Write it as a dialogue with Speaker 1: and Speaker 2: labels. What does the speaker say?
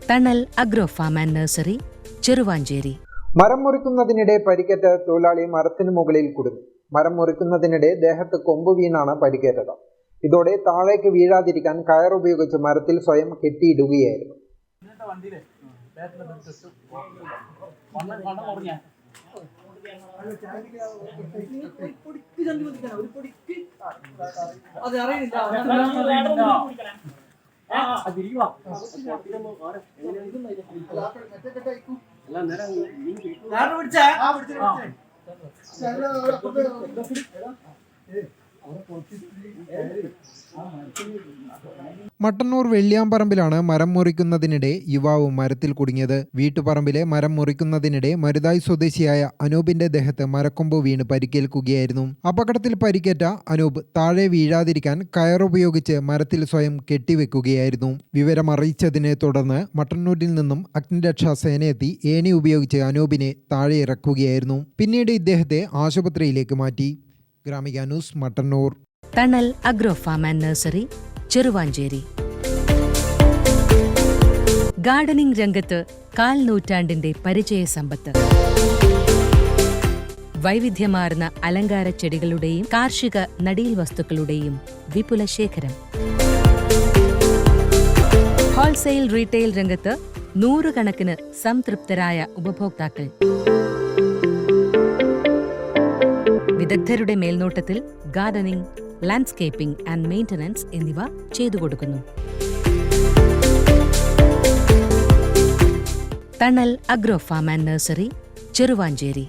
Speaker 1: തണൽ agro farm and nursery, Cheruvanchery.
Speaker 2: മരം മുറിക്കുന്നതിനിടെ പരിക്കേറ്റ തൊഴിലാളി മരത്തിന് മുകളിൽ കുടുങ്ങി. മരം മുറിക്കുന്നതിനിടെ ദേഹത്ത് കൊമ്പ് വീണാണ് പരിക്കേറ്റത്. ഇതോടെ താഴേക്ക് വീഴാതിരിക്കാൻ കയറുപയോഗിച്ച് മരത്തിൽ സ്വയം കെട്ടിയിടുകയായിരുന്നു. മട്ടന്നൂർ വെള്ളിയാമ്പറമ്പിലാണ് മരം മുറിക്കുന്നതിനിടെ യുവാവ് മരത്തിൽ കുടുങ്ങിയത്. വീട്ടുപറമ്പിലെ മരം മുറിക്കുന്നതിനിടെ മരുതായി സ്വദേശിയായ അനൂപിന്റെ ദേഹത്ത് മരക്കൊമ്പ് വീണ് പരിക്കേൽക്കുകയായിരുന്നു. അപകടത്തിൽ പരിക്കേറ്റ അനൂപ് താഴെ വീഴാതിരിക്കാൻ കയറുപയോഗിച്ച് മരത്തിൽ സ്വയം കെട്ടിവെക്കുകയായിരുന്നു. വിവരമറിയിച്ചതിനെ തുടർന്ന് മട്ടന്നൂരിൽ നിന്നും അഗ്നിരക്ഷാ സേനയെത്തി ഏണി ഉപയോഗിച്ച് അനൂപിനെ താഴെ ഇറക്കുകയായിരുന്നു. പിന്നീട് ഇദ്ദേഹത്തെ ആശുപത്രിയിലേക്ക് മാറ്റി. Gramika news, Mattannur.
Speaker 1: Thanal agro farm and nursery, Cheruvanchery. Gardening രംഗത്ത് 1/4 നൂറ്റാണ്ടിന്റെ പരിചയ സമ്പത്ത്. വൈവിധ്യമാർന്ന അലങ്കാര ചെടികളുടെയും കാർഷിക നടീൽ വസ്തുക്കളുടെയും വിപുല ശേഖരം. ഹോൾസെയിൽ റീറ്റെയിൽ രംഗത്ത് 100 കണക്കിന് സംതൃപ്തരായ ഉപഭോക്താക്കൾ. വിദഗ്ധരുടെ മേൽനോട്ടത്തിൽ ഗാർഡനിംഗ്, ലാൻഡ്സ്കേപ്പിംഗ് ആൻഡ് മെയിന്റനൻസ് എന്നിവ ചെയ്തു കൊടുക്കുന്നു. Thanal agro farm and nursery, Cheruvanchery.